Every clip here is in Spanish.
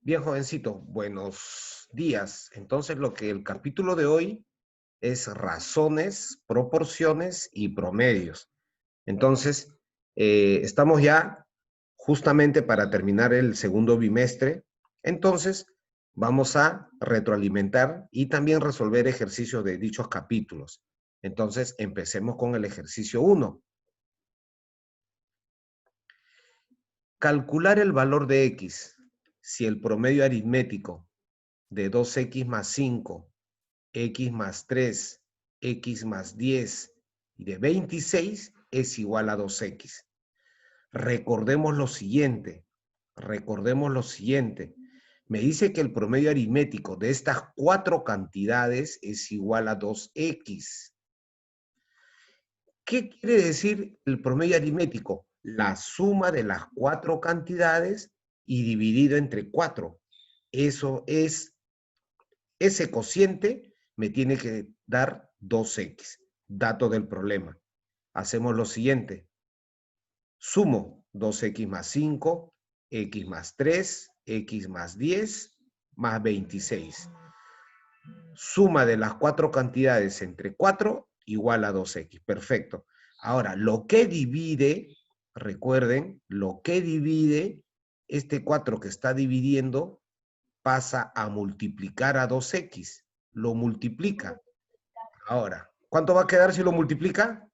Bien, jovencito, buenos días. Entonces, el capítulo de hoy es razones, proporciones y promedios. Entonces, estamos ya justamente para terminar el segundo bimestre. Entonces, vamos a retroalimentar y también resolver ejercicios de dichos capítulos. Entonces, empecemos con el ejercicio 1. Calcular el valor de X si el promedio aritmético de 2X más 5, X más 3, X más 10 y de 26 es igual a 2X. Recordemos lo siguiente, Me dice que el promedio aritmético de estas cuatro cantidades es igual a 2X. ¿Qué quiere decir el promedio aritmético? La suma de las cuatro cantidades y dividido entre 4. Eso es, ese cociente me tiene que dar 2X. Dato del problema. Hacemos lo siguiente. Sumo 2X más 5, X más 3, X más 10, más 26. Suma de las cuatro cantidades entre 4 igual a 2X. Perfecto. Ahora, lo que divide, recuerden, lo que divide, este 4 que está dividiendo, pasa a multiplicar a 2X. Lo multiplica. Ahora, ¿cuánto va a quedar si lo multiplica?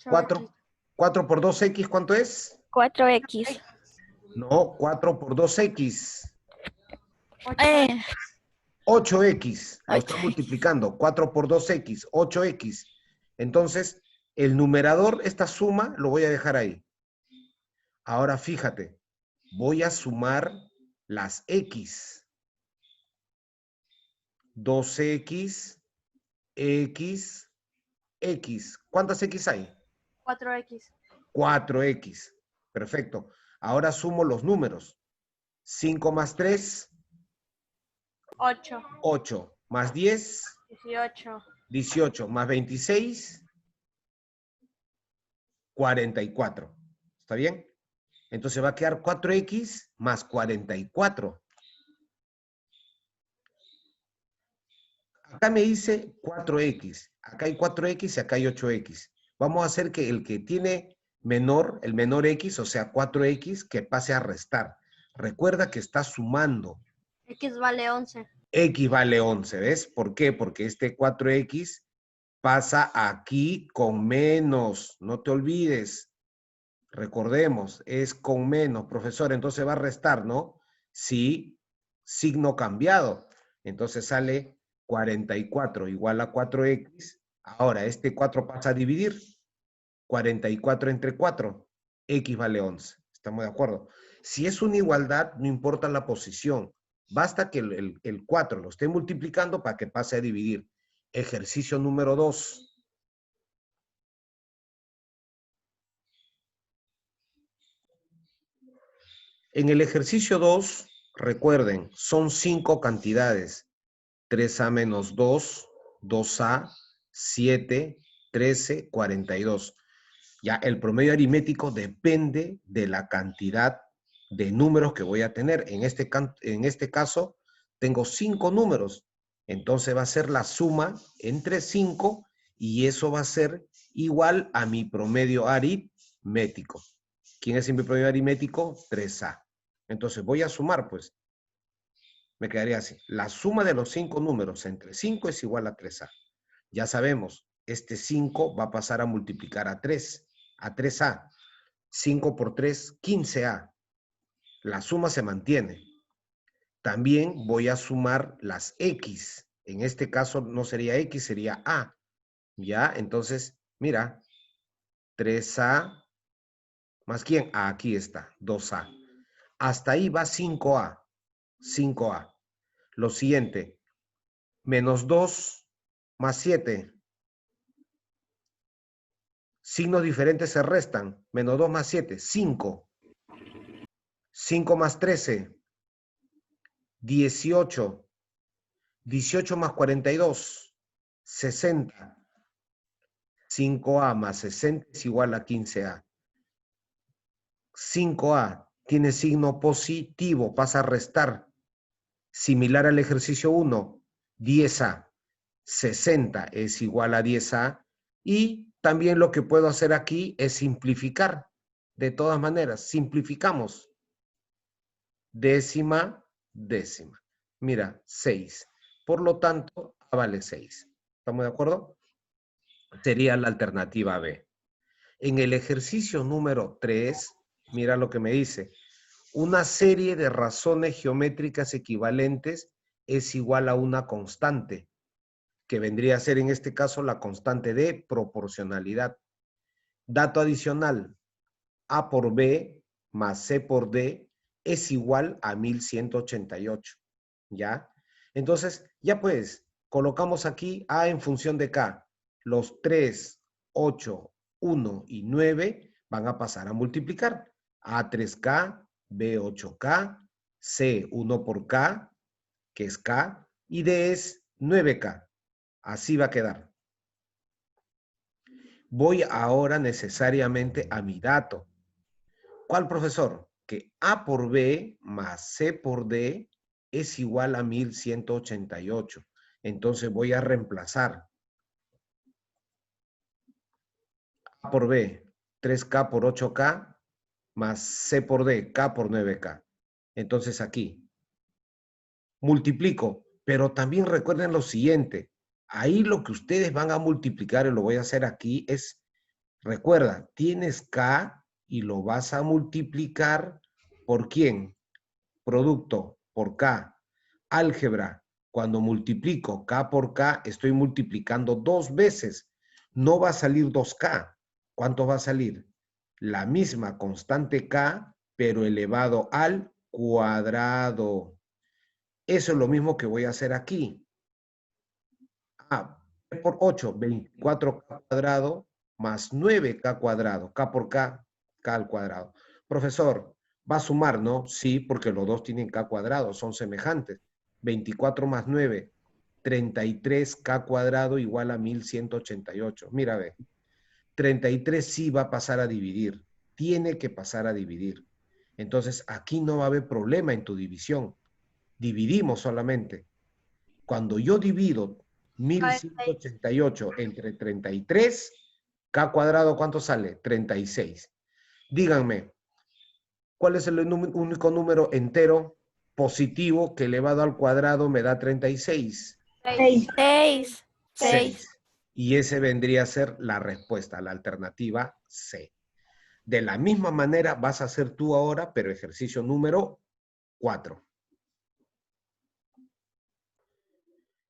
4. 4 por 2X, ¿cuánto es? 4X. No, 4 por 2X. Eh, 8X. Lo está 8X. multiplicando. 4 por 2X, 8X. Entonces, el numerador, esta suma, lo voy a dejar ahí. Ahora, fíjate. Voy a sumar las X. 2X, X, X. ¿Cuántas X hay? 4X. 4X. Perfecto. Ahora sumo los números. 5 más 3, 8. 8. Más 10, 18. 18. Más 26, 44. ¿Está bien? Entonces va a quedar 4X más 44. Acá me dice 4X. Acá hay 4X y acá hay 8X. Vamos a hacer que el que tiene menor, el menor X, o sea 4X, que pase a restar. Recuerda que está sumando. X vale 11. X vale 11, ¿ves? ¿Por qué? Porque este 4X pasa aquí con menos. No te olvides. Recordemos, es con menos, profesor. Entonces va a restar, ¿no? Sí, signo cambiado. Entonces sale 44 igual a 4X. Ahora, este 4 pasa a dividir. 44 entre 4. X vale 11. ¿Estamos de acuerdo? Si es una igualdad, no importa la posición. Basta que el 4 lo esté multiplicando para que pase a dividir. Ejercicio número 2. En el ejercicio 2, recuerden, son 5 cantidades. 3A menos 2, 2A, 7, 13, 42. Ya el promedio aritmético depende de la cantidad de números que voy a tener. En este caso, tengo 5 números. Entonces va a ser la suma entre 5 y eso va a ser igual a mi promedio aritmético. ¿Quién es mi promedio aritmético? 3A. Entonces voy a sumar, pues. Me quedaría así. La suma de los 5 números entre 5 es igual a 3A. Ya sabemos, este 5 va a pasar a multiplicar a 3, a 3A. 5 por 3, 15A. La suma se mantiene. También voy a sumar las X. En este caso no sería X, sería A. ¿Ya? Entonces, mira, 3A más quién? Ah, aquí está, 2A. Hasta ahí va 5A. 5A. Lo siguiente, menos 2 más 7. Signos diferentes se restan. Menos 2 más 7, 5. 5 más 13, 18. 18 más 42, 60. 5A más 60 es igual a 15A. 5A tiene signo positivo, pasa a restar. Similar al ejercicio 1, 10A, 60 es igual a 10A. Y también lo que puedo hacer aquí es simplificar. De todas maneras, simplificamos. Décima, décima. Mira, 6. Por lo tanto, A vale 6. ¿Estamos de acuerdo? Sería la alternativa B. En el ejercicio número 3, mira lo que me dice. Una serie de razones geométricas equivalentes es igual a una constante, que vendría a ser en este caso la constante de proporcionalidad. Dato adicional, A por B más C por D es igual a 1188. ¿Ya? Entonces, ya pues, colocamos aquí A en función de K. Los 3, 8, 1 y 9 van a pasar a multiplicar. A 3K, B 8K, C 1 por K, que es K, y D es 9K. Así va a quedar. Voy ahora necesariamente a mi dato. ¿Cuál, profesor? Que A por B más C por D es igual a 1188. Entonces voy a reemplazar A por B, 3K por 8K, más C por D, K por 9K. Entonces aquí multiplico, pero también recuerden lo siguiente. Ahí lo que ustedes van a multiplicar, y lo voy a hacer aquí, es, recuerda, tienes K y lo vas a multiplicar ¿por quién? Producto por K. Álgebra, cuando multiplico K por K, estoy multiplicando 2 veces. No va a salir 2K. ¿Cuánto va a salir? La misma constante K, pero elevado al cuadrado. Eso es lo mismo que voy a hacer aquí. A por 8, 24K cuadrado más 9K cuadrado. K por K, K al cuadrado. Profesor, va a sumar, ¿no? Sí, porque los dos tienen K cuadrado, son semejantes. 24 más 9, 33K cuadrado igual a 1188. Mira, ve. 33 sí va a pasar a dividir. Tiene que pasar a dividir. Entonces, aquí no va a haber problema en tu división. Dividimos solamente. Cuando yo divido 1188 entre 33, K cuadrado, ¿cuánto sale? 36. Díganme, ¿cuál es el único número entero positivo que elevado al cuadrado me da 36? 6. 6. 6. Y ese vendría a ser la respuesta, la alternativa C. De la misma manera vas a hacer tú ahora, pero ejercicio número 4.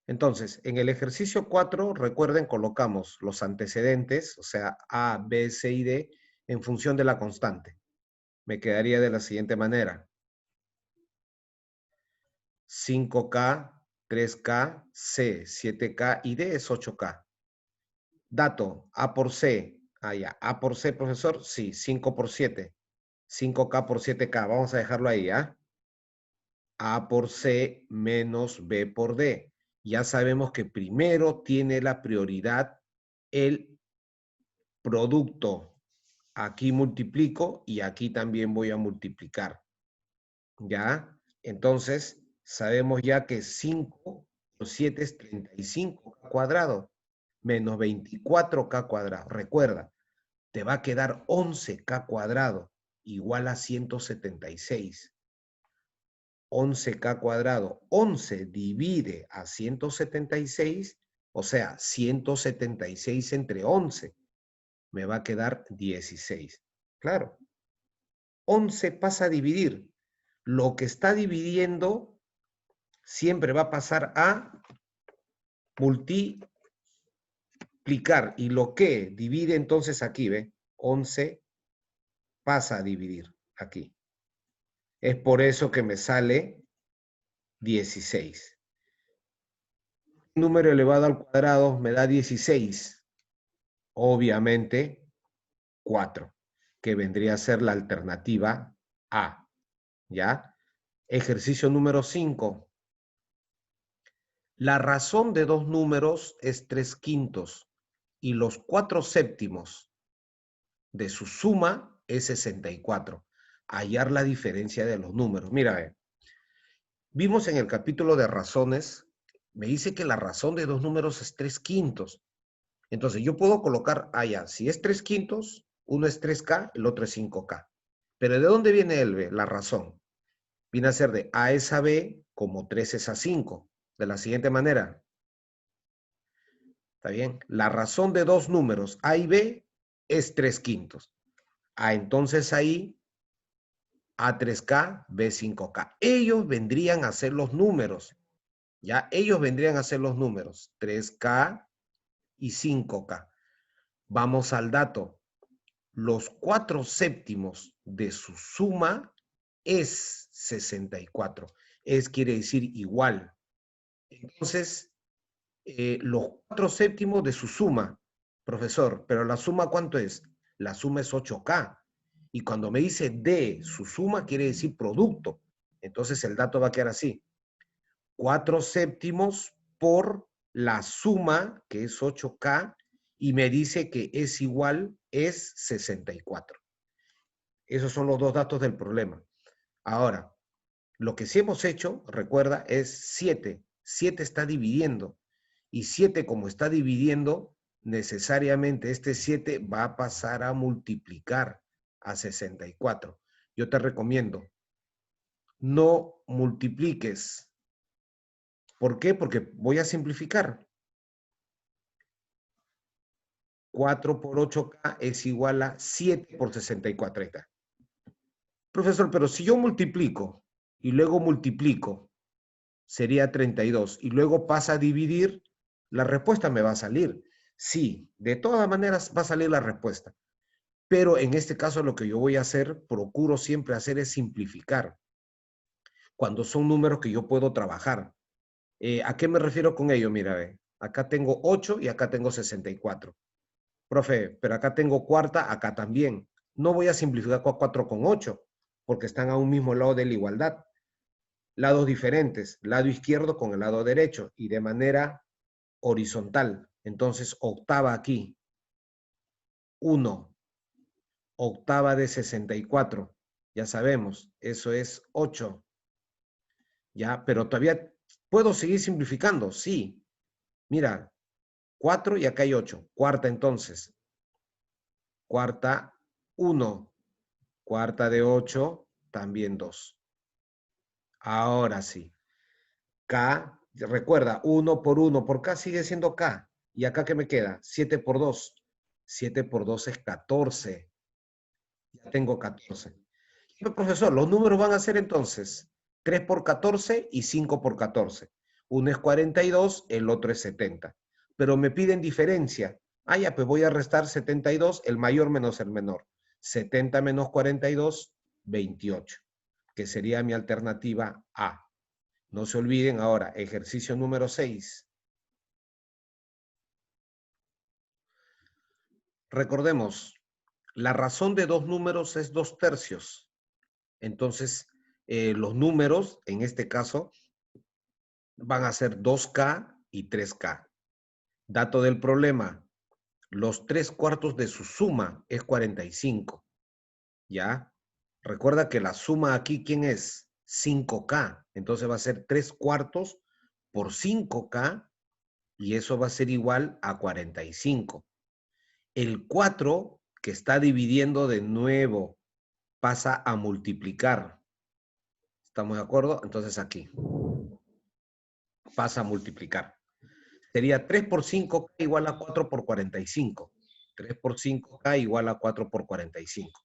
Entonces, en el ejercicio 4, recuerden, colocamos los antecedentes, o sea, A, B, C y D, en función de la constante. Me quedaría de la siguiente manera. 5K, 3K, C, 7K y D es 8K. Dato, A por C. Ah, ya. A por C, profesor, sí, 5 por 7. 5K por 7K. Vamos a dejarlo ahí, ¿ah? A por C menos B por D. Ya sabemos que primero tiene la prioridad el producto. Aquí multiplico y aquí también voy a multiplicar. ¿Ya? Entonces, sabemos ya que 5 por 7 es 35K cuadrado menos 24K cuadrado. Recuerda, te va a quedar 11K cuadrado igual a 176. 11K cuadrado, 11 divide a 176, o sea, 176 entre 11, me va a quedar 16. Claro, 11 pasa a dividir. Lo que está dividiendo siempre va a pasar a multiplicar. Y lo que divide entonces aquí, ¿ve? 11 pasa a dividir aquí. Es por eso que me sale 16. Número elevado al cuadrado me da 16. Obviamente 4, que vendría a ser la alternativa A. ¿Ya? Ejercicio número 5. La razón de dos números es 3/5 y los 4/7 de su suma es 64. hallar la diferencia de los números. Mira, vimos en el capítulo de razones, me dice que la razón de dos números es 3/5. Entonces yo puedo colocar allá, si es 3/5, uno es 3K, el otro es 5K. Pero ¿de dónde viene la razón? Viene a ser de A es a B como 3 es a 5. De la siguiente manera. ¿Está bien? La razón de dos números A y B es 3/5. Entonces ahí A3K, B5K. Ellos vendrían a ser los números. Ya, ellos vendrían a ser los números. 3K y 5K. Vamos al dato. Los 4/7 de su suma es 64. Quiere decir igual. Entonces, los 4/7 de su suma, profesor, pero la suma ¿cuánto es? La suma es 8K. Y cuando me dice de su suma, quiere decir producto. Entonces el dato va a quedar así. 4/7 por la suma, que es 8K, y me dice que es igual, es 64. Esos son los dos datos del problema. Ahora, lo que sí hemos hecho, recuerda, es 7. 7 está dividiendo. Y 7, como está dividiendo, necesariamente este 7 va a pasar a multiplicar a 64. Yo te recomiendo, no multipliques. ¿Por qué? Porque voy a simplificar. 4 por 8K es igual a 7 por 64. Ahí está. Profesor, pero si yo multiplico y luego multiplico, sería 32, y luego pasa a dividir, la respuesta me va a salir. Sí, de todas maneras va a salir la respuesta. Pero en este caso lo que yo voy a hacer, procuro siempre hacer es simplificar. Cuando son números que yo puedo trabajar. ¿A qué me refiero con ello? Mira, acá tengo 8 y acá tengo 64. Profe, pero acá tengo cuarta, acá también. No voy a simplificar 4 con 8, porque están a un mismo lado de la igualdad. Lados diferentes, lado izquierdo con el lado derecho y de manera horizontal. Entonces, octava aquí, 1, octava de 64. Ya sabemos, eso es 8. Ya, pero todavía puedo seguir simplificando, sí. Mira, 4 y acá hay 8. Cuarta entonces. Cuarta, 1. Cuarta de 8, también 2. Ahora sí. K, recuerda, 1 por 1 por K sigue siendo K. ¿Y acá qué me queda? 7 por 2. 7 por 2 es 14. Ya tengo 14. Pero, profesor, los números van a ser entonces 3 por 14 y 5 por 14. Uno es 42, el otro es 70. Pero me piden diferencia. Ya, pues voy a restar 72, el mayor menos el menor. 70 menos 42, 28, que sería mi alternativa A. No se olviden ahora, ejercicio número 6. Recordemos, la razón de dos números es 2/3. Entonces, los números, en este caso, van a ser 2K y 3K. Dato del problema, los 3/4 de su suma es 45. ¿Ya? Recuerda que la suma aquí, ¿quién es? 5K. Entonces va a ser 3/4 por 5K y eso va a ser igual a 45. El 4 que está dividiendo de nuevo pasa a multiplicar. ¿Estamos de acuerdo? Entonces aquí pasa a multiplicar. Sería 3 por 5K igual a 4 por 45. 3 por 5K igual a 4 por 45.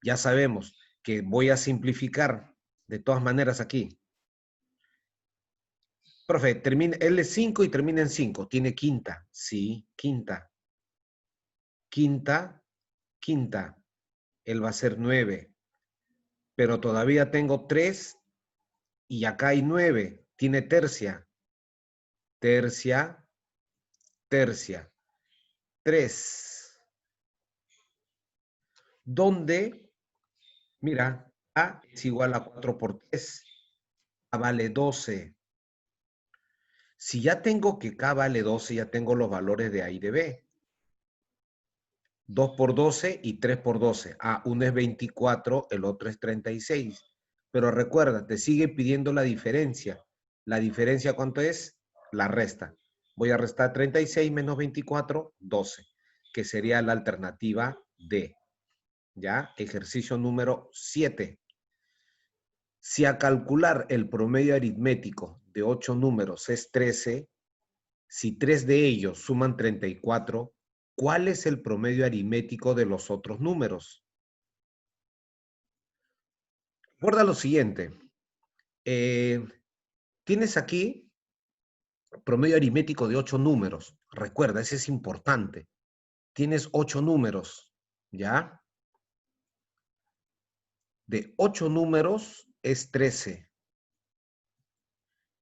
Ya sabemos que voy a simplificar de todas maneras aquí. Profe, termina, él es 5 y termina en 5. ¿Tiene quinta? Sí, quinta. Quinta, quinta. Él va a ser 9. Pero todavía tengo 3 y acá hay 9. Tiene tercia. Tercia, tercia. 3. Donde, mira, A es igual a 4 por 3. K vale 12. Si ya tengo que K vale 12, ya tengo los valores de A y de B. 2 por 12 y 3 por 12. Ah, uno es 24, el otro es 36. Pero recuerda, te sigue pidiendo la diferencia. ¿La diferencia cuánto es? La resta. Voy a restar 36 menos 24, 12, que sería la alternativa D. ¿Ya? Ejercicio número 7. Si a calcular el promedio aritmético de 8 números es 13, si 3 de ellos suman 34, ¿cuál es el promedio aritmético de los otros números? Recuerda lo siguiente. Tienes aquí promedio aritmético de 8 números. Recuerda, ese es importante. Tienes 8 números, ¿ya? De 8 números es 13.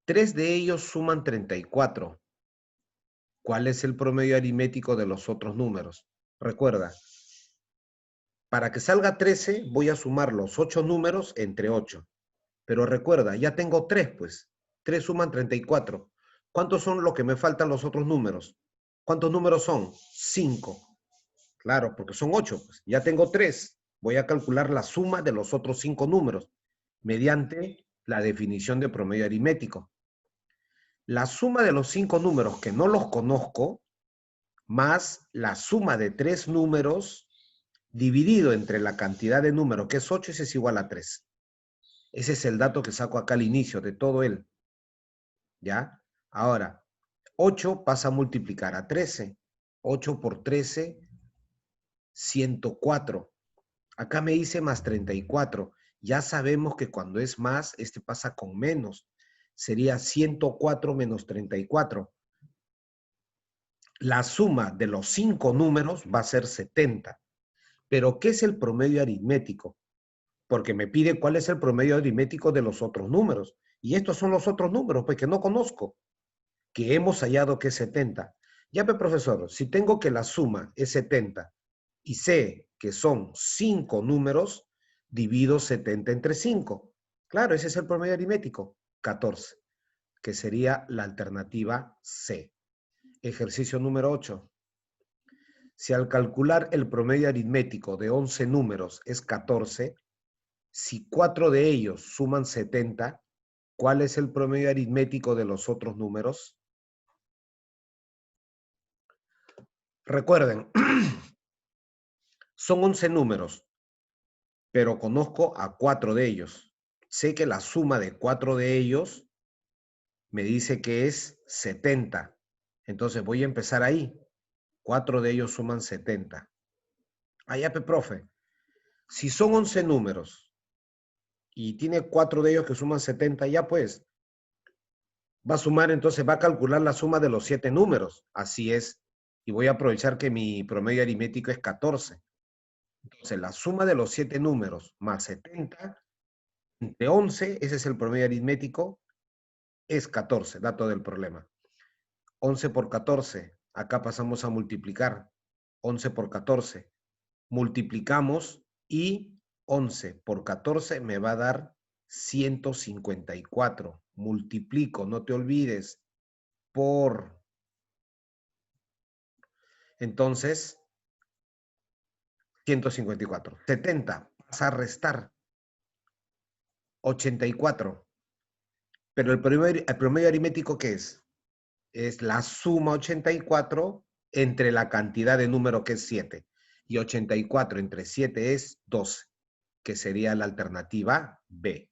3 de ellos suman 34. ¿Cuál es el promedio aritmético de los otros números? Recuerda, para que salga 13 voy a sumar los 8 números entre 8. Pero recuerda, ya tengo 3, pues. 3 suman 34. ¿Cuántos son los que me faltan los otros números? ¿Cuántos números son? 5. Claro, porque son 8. Pues. Ya tengo 3. Voy a calcular la suma de los otros 5 números mediante la definición de promedio aritmético. La suma de los 5 números que no los conozco, más la suma de 3 números dividido entre la cantidad de números, que es 8, ese es igual a 3. Ese es el dato que saco acá al inicio de todo él. ¿Ya? Ahora, 8 pasa a multiplicar a 13. 8 por 13, 104. Acá me dice más 34. Ya sabemos que cuando es más, este pasa con menos. Sería 104 menos 34. La suma de los 5 números va a ser 70. Pero, ¿qué es el promedio aritmético? Porque me pide cuál es el promedio aritmético de los otros números. Y estos son los otros números, pues que no conozco, que hemos hallado que es 70. Ya, pues, profesor, si tengo que la suma es 70 y sé que son 5 números, divido 70 entre 5. Claro, ese es el promedio aritmético, 14, que sería la alternativa C. Ejercicio número 8. Si al calcular el promedio aritmético de 11 números es 14, si 4 de ellos suman 70, ¿cuál es el promedio aritmético de los otros números? Recuerden, son 11 números, pero conozco a 4 de ellos. Sé que la suma de 4 de ellos me dice que es 70. Entonces voy a empezar ahí. 4 de ellos suman 70. Allá, profe. Si son 11 números y tiene 4 de ellos que suman 70, ya pues, va a sumar, entonces va a calcular la suma de los 7 números. Así es. Y voy a aprovechar que mi promedio aritmético es 14. Entonces, la suma de los 7 números más 70 entre 11, ese es el promedio aritmético, es 14, dato del problema. 11 por 14, acá pasamos a multiplicar. 11 por 14, multiplicamos y 11 por 14 me va a dar 154. Multiplico, no te olvides, por. Entonces, 154. 70, vas a restar. 84. Pero el promedio aritmético, ¿qué es? Es la suma 84 entre la cantidad de número que es 7. Y 84 entre 7 es 12, que sería la alternativa B.